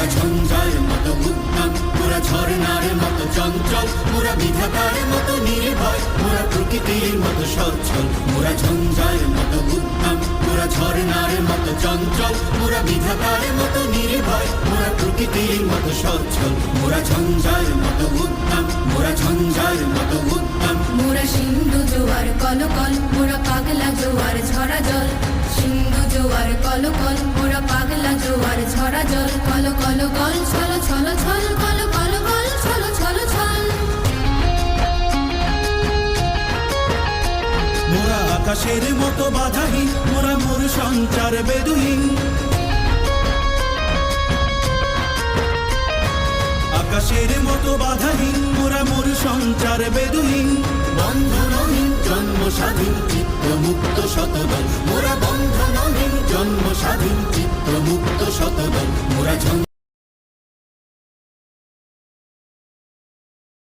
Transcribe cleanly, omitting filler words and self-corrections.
মোরা ঝঞ্ঝার মতো উদ্যম, মোরা ঝর্ণার মতো চঞ্চল, মোরা বিধাতার মতো নির্ভয়, মোরা প্রকৃতির মতো সচ্ছল। মোরা ঝঞ্ঝার মতো উদ্যম, মোরা ঝর্ণার মতো চঞ্চল, মোরা বিধাতার মতো নির্ভয়, মোরা প্রকৃতির মতো সচ্ছল। মোরা ঝঞ্ঝার মতো উদ্যম, মোরা ঝঞ্ঝার মতো উদ্যম। মোরা সিন্ধু জোয়ার কলকল, মোরা পাগলা জোয়ার ঝরা জল। সিন্ধু জোয়ার কলকল, মোরা পাগলা জোয়ার ঝরা জল। কল কল গল ছল ছল ছল, কল কল গল ছল ছল ছল। মোরা আকাশের মতো বাধাহীন, মোরা মোর সঞ্চার বেদুহীন। আকাশের মতো বাধাহীন, মোরা মোর সঞ্চার বেদুহীন। বন্ধনহীন জন্ম স্বাধীন, চিত্ত মুক্ত শতদল। মোরা বন্ধনহীন জন্ম স্বাধীন, চিত্ত মুক্ত শতদল। মোরা